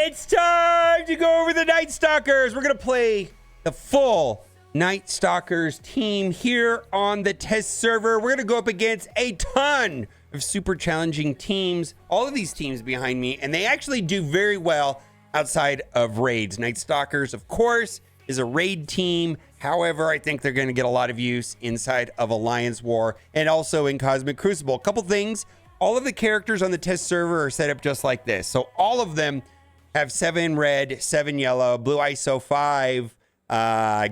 It's time to go over the Nightstalkers. We're going to play the full Nightstalkers team here on the test server. We're going to go up against a ton of super challenging teams. All of these teams behind me, and they actually do very well outside of raids. Nightstalkers, of course, is a raid team. However, I think they're going to get a lot of use inside of Alliance War and also in Cosmic Crucible. A couple things. All of the characters on the test server are set up just like this. So all of them have 7 red, 7 yellow, blue ISO 5,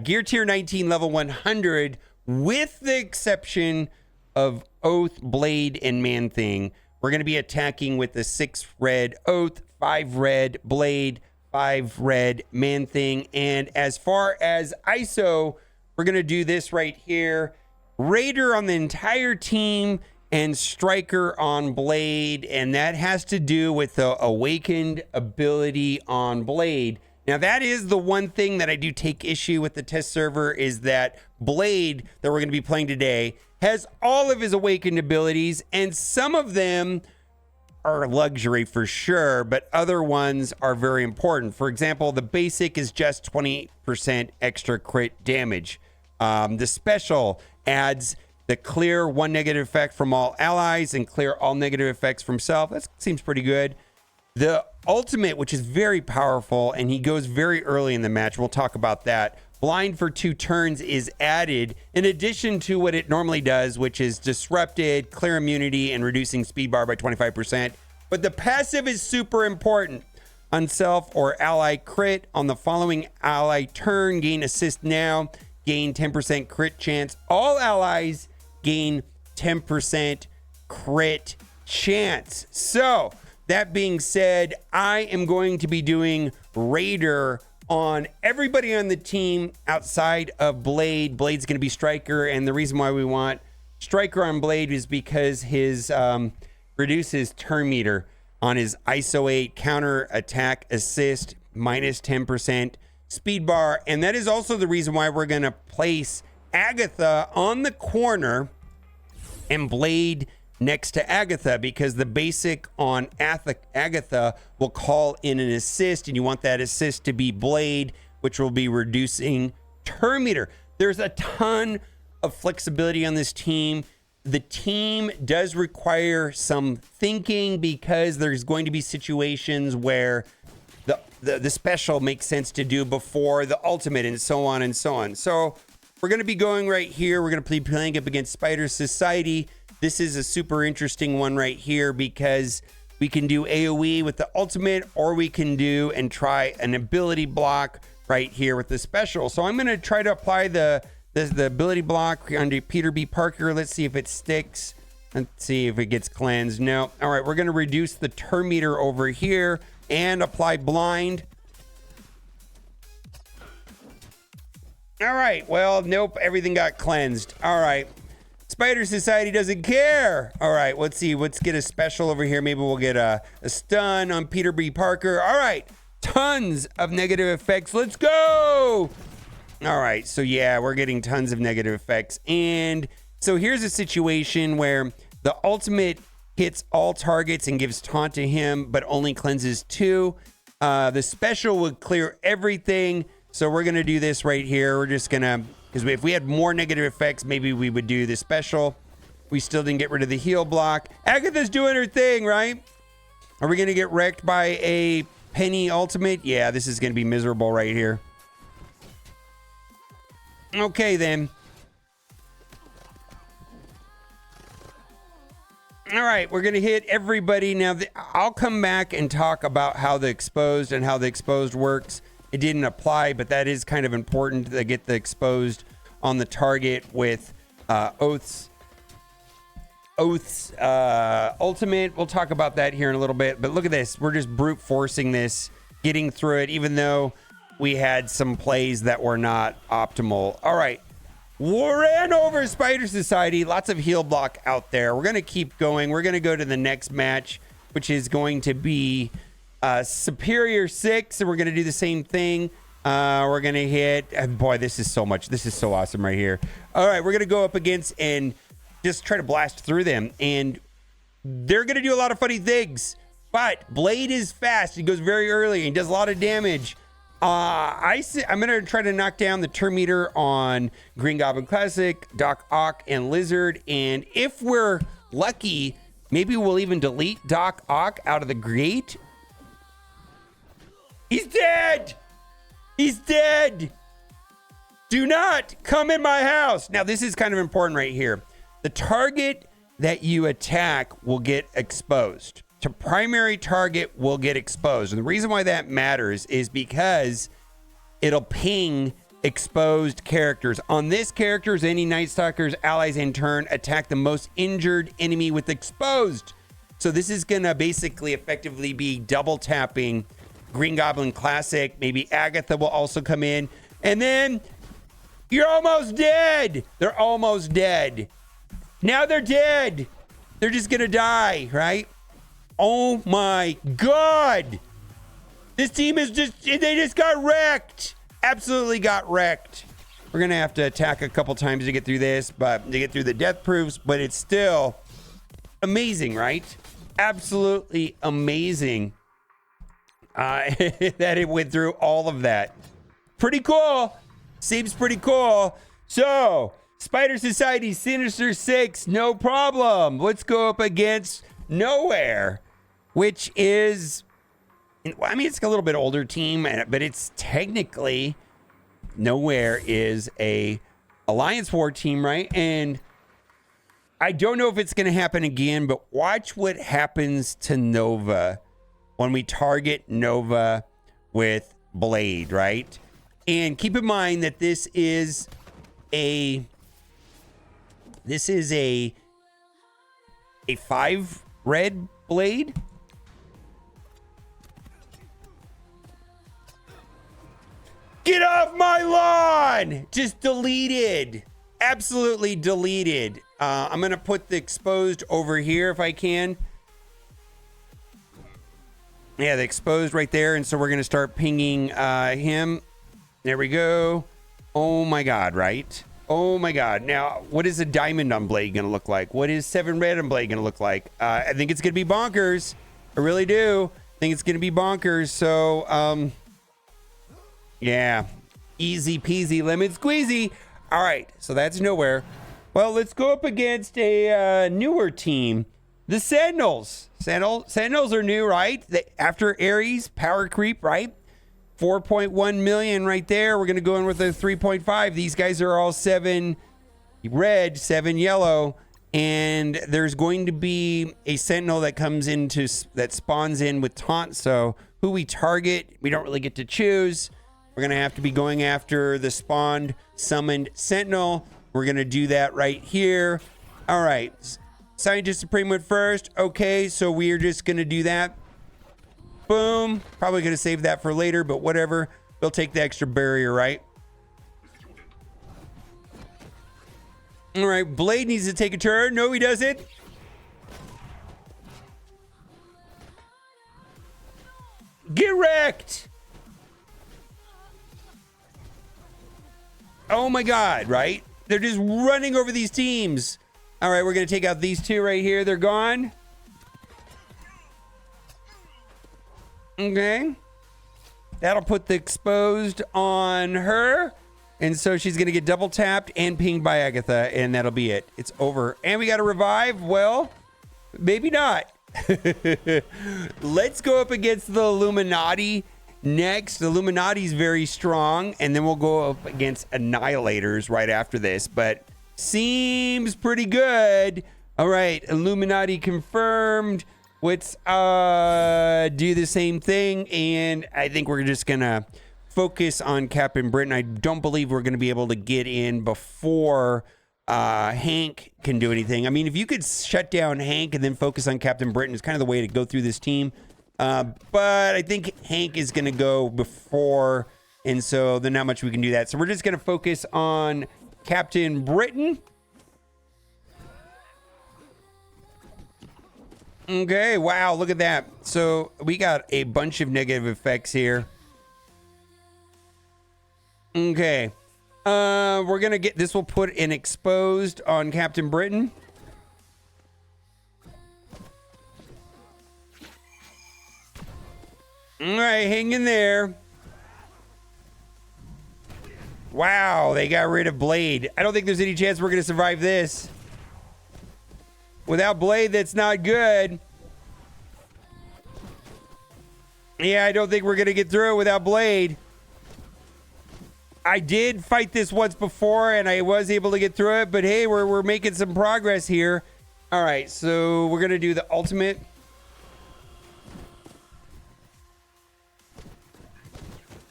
gear tier 19, level 100, with the exception of Oath, Blade, and Man-Thing. We're going to be attacking with the 6 red Oath, 5 red Blade, 5 red Man-Thing. And as far as ISO, we're going to do this right here. Raider on the entire team and Striker on Blade, and that has to do with the awakened ability on Blade. Now, that is the one thing that I do take issue with the test server, is that Blade, that we're going to be playing today, has all of his awakened abilities, and some of them are luxury for sure, but other ones are very important. For example, the basic is just 20% extra crit damage. The special adds the clear 1 negative effect from all allies and clear all negative effects from self. That seems pretty good. The ultimate, which is very powerful, and he goes very early in the match. We'll talk about that. Blind for 2 turns is added in addition to what it normally does, which is disrupted, clear immunity, and reducing speed bar by 25%. But the passive is super important. On self or ally crit on the following ally turn, gain assist now, gain 10% crit chance. All allies gain 10% crit chance. So that being said, I am going to be doing Raider on everybody on the team outside of Blade. Blade's going to be Striker, and the reason why we want Striker on Blade is because his reduces turn meter on his ISO 8 counter attack assist minus 10% speed bar, and that is also the reason why we're going to place Agatha on the corner and Blade next to Agatha, because the basic on Agatha will call in an assist, and you want that assist to be Blade, which will be reducing turn meter. There's a ton of flexibility on this team. The team does require some thinking, because there's going to be situations where the special makes sense to do before the ultimate, and so on and so on. So we're going to be going right here. We're going to be playing up against Spider Society. This is a super interesting one right here, because we can do AoE with the ultimate, or we can do and try an ability block right here with the special. So I'm going to try to apply the ability block under Peter B. Parker. Let's see if it sticks. Let's see if it gets cleansed. No. All right, we're going to reduce the turn meter over here and apply blind. All right, well, nope, everything got cleansed. All right, Spider Society doesn't care. All right, let's see. Let's get a special over here. Maybe we'll get a stun on Peter B. Parker. All right, tons of negative effects. Let's go. All right, so yeah, we're getting tons of negative effects. And so here's a situation where the ultimate hits all targets and gives taunt to him, but only cleanses 2. The special would clear everything. So we're going to do this right here. We're just going to, because if we had more negative effects, maybe we would do the special. We still didn't get rid of the heal block. Agatha's doing her thing, right? Are we going to get wrecked by a Penny ultimate? Yeah, this is going to be miserable right here. Okay, then. All right, we're going to hit everybody. Now, I'll come back and talk about how the exposed and how the exposed works. It didn't apply, but that is kind of important to get the exposed on the target with Oath's ultimate. We'll talk about that here in a little bit. But look at this. We're just brute forcing this, getting through it, even though we had some plays that were not optimal. All right. Ran over Spider Society. Lots of heal block out there. We're going to keep going. We're going to go to the next match, which is going to be Superior 6, and we're going to do the same thing. We're going to hit... boy, this is so much. This is so awesome right here. All right, we're going to go up against and just try to blast through them. And they're going to do a lot of funny things. But Blade is fast. He goes very early and does a lot of damage. I'm going to try to knock down the turn meter on Green Goblin Classic, Doc Ock, and Lizard. And if we're lucky, maybe we'll even delete Doc Ock out of the gate. He's dead! He's dead! Do not come in my house. Now, this is kind of important right here. The target that you attack will get exposed. To primary target will get exposed. And the reason why that matters is because it'll ping exposed characters. On this character's any Nightstalkers allies in turn attack the most injured enemy with exposed. So this is gonna basically effectively be double tapping Green Goblin Classic. Maybe Agatha will also come in. And then you're almost dead. They're almost dead. Now they're dead. They're just gonna die, right? Oh my God. This team is they just got wrecked. Absolutely got wrecked. We're gonna have to attack a couple times to get through this, but to get through the death proofs, but it's still amazing, right? Absolutely amazing that it went through all of that. Pretty cool. Seems pretty cool. So, Spider Society Sinister 6, no problem. Let's go up against Nowhere, which is, I mean, it's a little bit older team, but it's technically, Nowhere is a Alliance War team, right? And I don't know if it's going to happen again, but watch what happens to Nova when we target Nova with Blade, right? And keep in mind that this is a 5 red Blade. Get off my lawn! Just deleted. Absolutely deleted. I'm going to put the exposed over here if I can. Yeah, the exposed right there. And so we're going to start pinging him. There we go. Oh my God, right? Oh my God. Now, what is a diamond on Blade going to look like? What is 7 red on Blade going to look like? I think it's going to be bonkers. I really do. I think it's going to be bonkers. So, yeah. Easy peasy lemon squeezy. All right. So that's Nowhere. Well, let's go up against a newer team. The Sentinels. Sentinels are new, right? After Ares, power creep, right? 4.1 million right there. We're going to go in with a 3.5. These guys are all 7 red, 7 yellow. And there's going to be a Sentinel that that spawns in with taunt. So who we target, we don't really get to choose. We're going to have to be going after the spawned summoned Sentinel. We're going to do that right here. All right. Scientist Supreme went first. Okay, so we're just going to do that. Boom. Probably going to save that for later, but whatever. We'll take the extra barrier, right? All right, Blade needs to take a turn. No, he doesn't. Get wrecked. Oh my God, right? They're just running over these teams. All right, we're going to take out these 2 right here. They're gone. Okay. That'll put the exposed on her. And so she's going to get double tapped and pinged by Agatha. And that'll be it. It's over. And we got to revive. Well, maybe not. Let's go up against the Illuminati next. The Illuminati's very strong. And then we'll go up against Annihilators right after this. But seems pretty good. All right. Illuminati confirmed. Let's do the same thing, and I think we're just gonna focus on Captain Britain. I don't believe we're gonna be able to get in before Hank can do anything. I mean, if you could shut down Hank and then focus on Captain Britain, is kind of the way to go through this team. But I think Hank is gonna go before, and so there's not much we can do that. So we're just gonna focus on Captain Britain. Okay, wow, look at that. So we got a bunch of negative effects here. Okay. We're going to get, this will put an exposed on Captain Britain. All right, hang in there. Wow, they got rid of Blade. I don't think there's any chance we're going to survive this. Without Blade, that's not good. Yeah, I don't think we're going to get through it without Blade. I did fight this once before, and I was able to get through it. But hey, we're making some progress here. All right, so we're going to do the ultimate.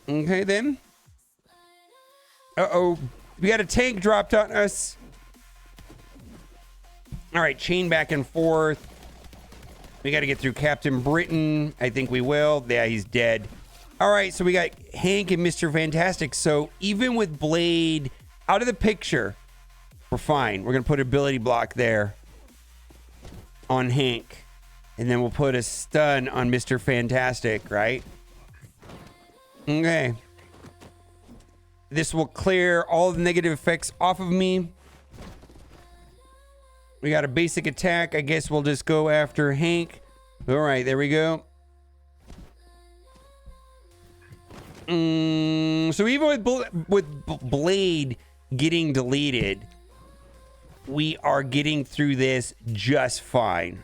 Okay, then. Uh-oh. We got a tank dropped on us. All right, chain back and forth. We got to get through Captain Britain. I think we will. Yeah, he's dead. All right, so we got Hank and Mr. Fantastic. So even with Blade out of the picture, we're fine. We're going to put ability block there on Hank. And then we'll put a stun on Mr. Fantastic, right? Okay. This will clear all the negative effects off of me. We got a basic attack. I guess we'll just go after Hank. All right, there we go. So even with Blade getting deleted, we are getting through this just fine,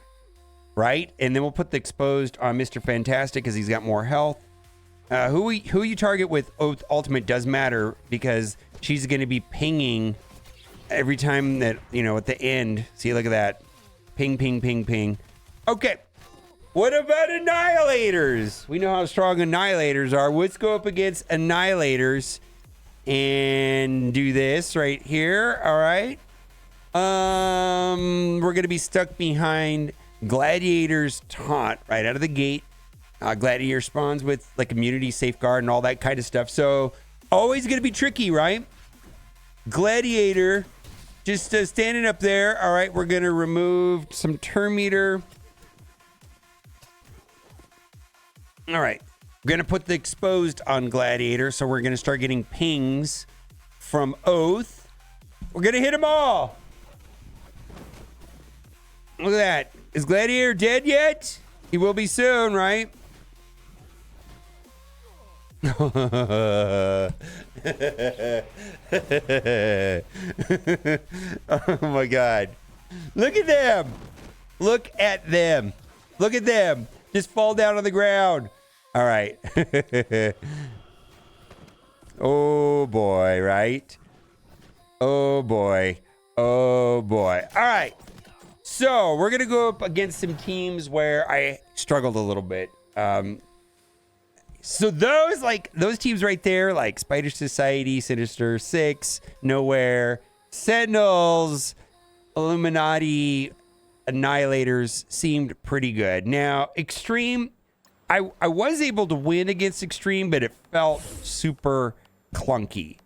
right? And then we'll put the exposed on Mr. Fantastic because he's got more health. Who you target with Oath Ultimate does matter because she's going to be pinging every time that, you know, at the end. See, look at that. Ping, ping, ping, ping. Okay. What about annihilators? We know how strong annihilators are. Let's go up against annihilators and do this right here. All right. We're going to be stuck behind Gladiator's taunt right out of the gate. Gladiator spawns with like immunity, safeguard, and all that kind of stuff. So always going to be tricky, right? Gladiator just standing up there. All right, we're going to remove some turn meter. All right, we're going to put the exposed on Gladiator. So we're going to start getting pings from Oath. We're going to hit them all. Look at that. Is Gladiator dead yet? He will be soon, right? Oh my God. Look at them. Look at them. Look at them. Just fall down on the ground. All right. Oh boy, right? Oh boy. Oh boy. All right. So we're going to go up against some teams where I struggled a little bit. So those teams right there, like Spider Society, Sinister Six, Nowhere, Sentinels, Illuminati, Annihilators seemed pretty good. Now, Extreme, I was able to win against Extreme, but it felt super clunky.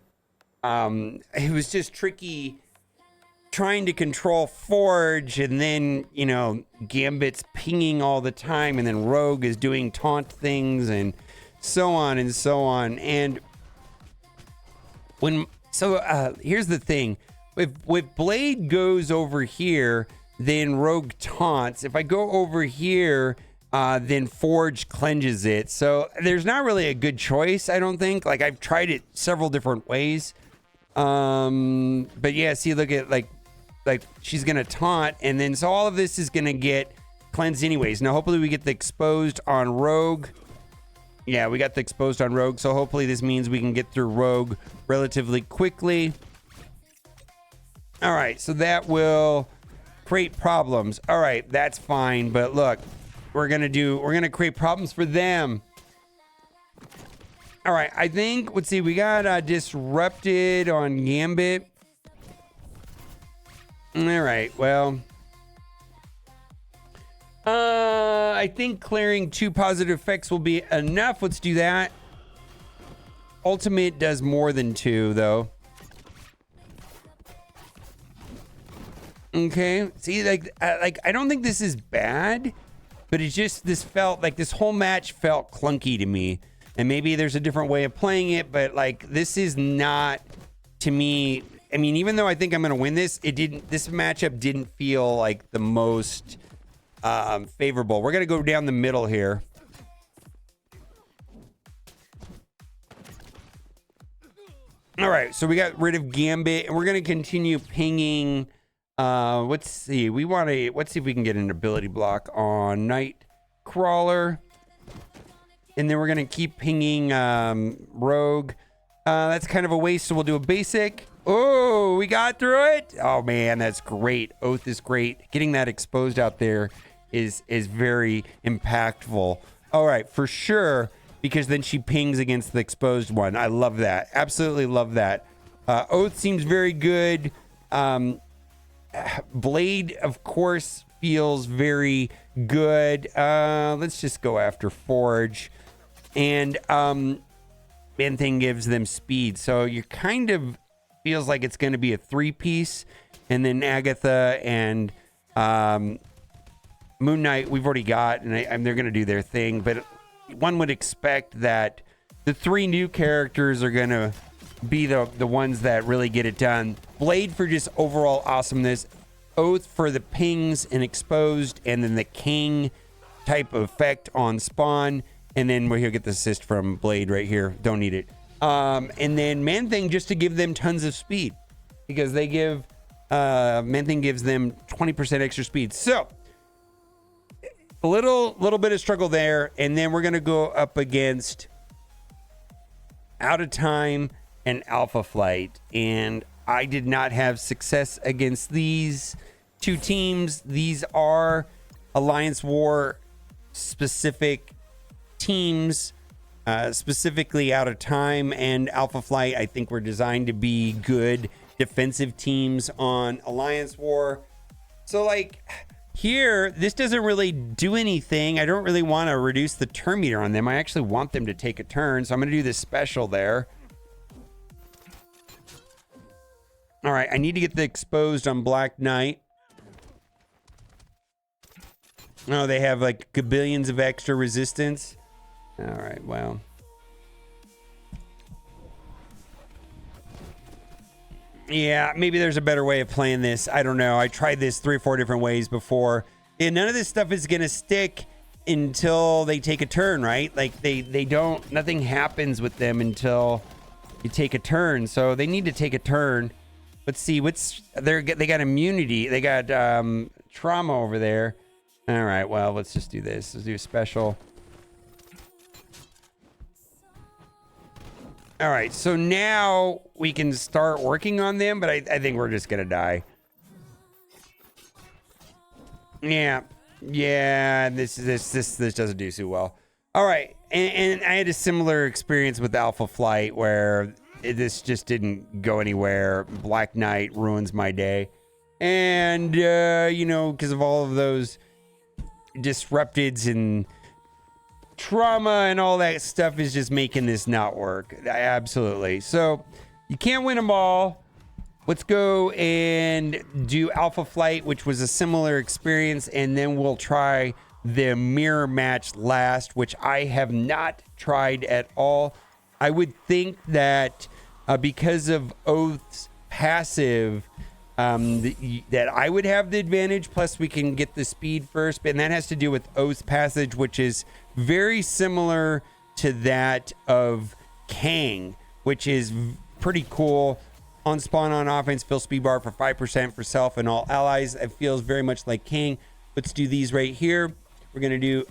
It was just tricky trying to control Forge, and then, you know, Gambit's pinging all the time, and then Rogue is doing taunt things, and so on and so on. And here's the thing. If Blade goes over here, then Rogue taunts. If I go over here, then Forge cleanses it. So there's not really a good choice, I don't think. Like, I've tried it several different ways. But yeah, see, look at like she's gonna taunt, and then so all of this is gonna get cleansed anyways. Now hopefully we get the exposed on Rogue. Yeah, we got the exposed on Rogue, so hopefully this means we can get through Rogue relatively quickly. All right, so that will create problems. All right, that's fine, but look, we're gonna create problems for them. All right, I think, let's see, we got disrupted on Gambit. All right, well, I think clearing 2 positive effects will be enough. Let's do that. Ultimate does more than 2, though. Okay, see, like I don't think this is bad, but it's just, this whole match felt clunky to me. And maybe there's a different way of playing it, but like, this is not, to me, I mean, even though I think I'm going to win this, this matchup didn't feel like the most favorable. We're going to go down the middle here. All right, so we got rid of Gambit, and we're gonna continue pinging. Let's see. Let's see if we can get an ability block on Nightcrawler, and then we're gonna keep pinging Rogue. That's kind of a waste, so we'll do a basic. Oh, we got through it. Oh man, that's great. Oath is great. Getting that exposed out there is very impactful. All right, for sure, because then she pings against the exposed one. I love that. Absolutely love that. Oath seems very good. Blade, of course, feels very good. Let's just go after Forge. And Man Thing gives them speed. So you kind of feels like it's going to be a 3-piece. And then Agatha and Moon Knight we've already got, and they're going to do their thing. But one would expect that the 3 new characters are going to be the ones that really get it done. Blade for just overall awesomeness. Oath for the pings and exposed, and then the King type of effect on spawn. And then we're here get the assist from Blade right here. Don't need it. And then Man Thing just to give them tons of speed, because they give Man Thing gives them 20% extra speed. So a little bit of struggle there, and then we're gonna go up against Out of Time and Alpha Flight, and I did not have success against these 2 teams. These are Alliance War specific teams, specifically Out of Time and Alpha Flight. I think were designed to be good defensive teams on Alliance War. So like here, this doesn't really do anything. I don't really want to reduce the turn meter on them. I actually want them to take a turn, so I'm going to do this special there. All right, I need to get the exposed on Black Knight. Oh, they have like gabillions of extra resistance. All right, well. Yeah, maybe there's a better way of playing this. I don't know. I tried this 3 or 4 different ways before. And none of this stuff is going to stick until they take a turn, right? Like they don't, nothing happens with them until you take a turn. So they need to take a turn. Let's see they got immunity. They got trauma over there. All right, well, let's just do this. Let's do a special. All right, so now we can start working on them, but I think we're just gonna die. Yeah, this doesn't do so well. All right, and I had a similar experience with Alpha Flight where this just didn't go anywhere. Black Knight ruins my day, and you know, because of all of those disrupteds and trauma and all that stuff is just making this not work. Absolutely. So you can't win them all. Let's go and do Alpha Flight, which was a similar experience, and then we'll try the mirror match last, which I have not tried at all. I would think that because of Oath's passive, that I would have the advantage, plus we can get the speed first, and that has to do with Oath's passage, which is very similar to that of Kang, which is pretty cool. On spawn on offense, fill speed bar for 5% for self and all allies. It feels very much like Kang. Let's do these right here. We're gonna do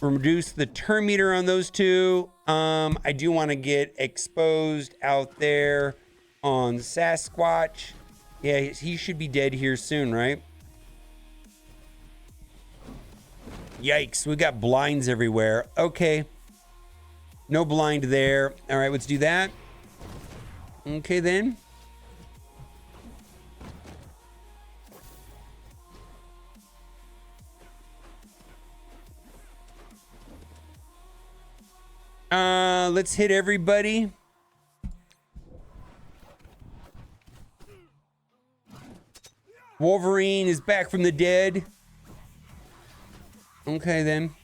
reduce the turn meter on those 2. I do want to get exposed out there on Sasquatch. Yeah, he should be dead here soon, right? Yikes, we got blinds everywhere. Okay. No blind there. All right, let's do that. Okay, then. Let's hit everybody. Wolverine is back from the dead. Okay, then.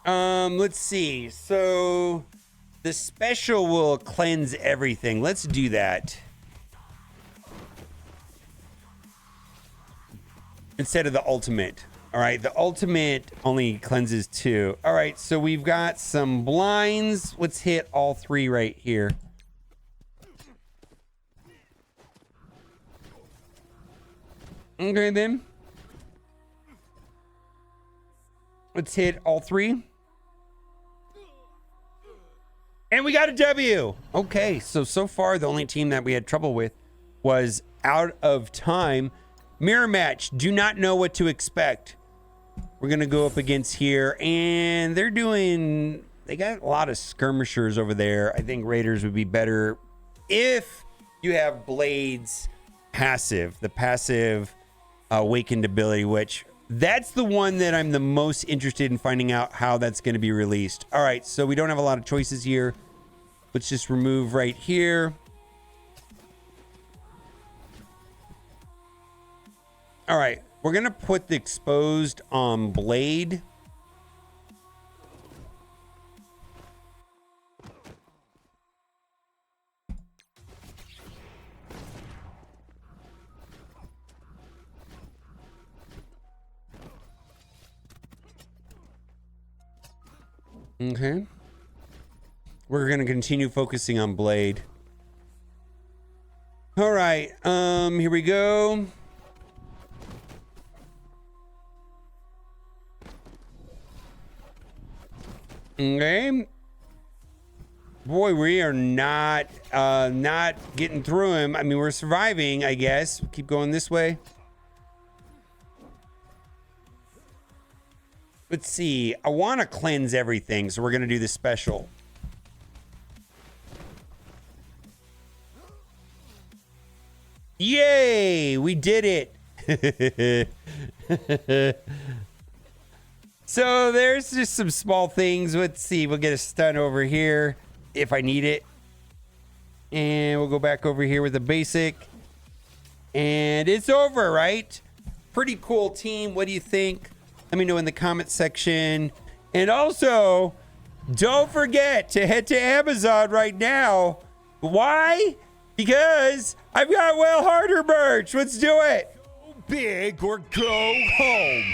Let's see. So the special will cleanse everything. Let's do that. Instead of the ultimate. All right, the ultimate only cleanses 2. All right, so we've got some blinds. Let's hit all 3 right here. Okay, then. Let's hit all 3. And we got a W. Okay, so far the only team that we had trouble with was Out of Time. Mirror match. Do not know what to expect. We're going to go up against here. And they got a lot of skirmishers over there. I think Raiders would be better if you have Blade's passive. The passive awakened ability, which that's the one that I'm the most interested in finding out how that's going to be released. All right, so we don't have a lot of choices here. Let's just remove right here. All right, we're going to put the exposed on Blade. Okay. We're going to continue focusing on Blade. All right. Here we go. Okay. Boy, we are not getting through him. I mean, we're surviving, I guess. Keep going this way. Let's see. I want to cleanse everything, so we're going to do the special. Yay! We did it. So there's just some small things. Let's see. We'll get a stun over here if I need it. And we'll go back over here with the basic. And it's over, right? Pretty cool team. What do you think? Let me know in the comment section. And also, don't forget to head to Amazon right now. Why? Because I've got Well Harder merch. Let's do it. Go big or go home.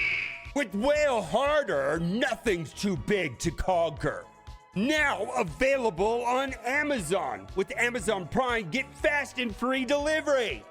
With Whale Harder, nothing's too big to conquer. Now available on Amazon. With Amazon Prime, get fast and free delivery.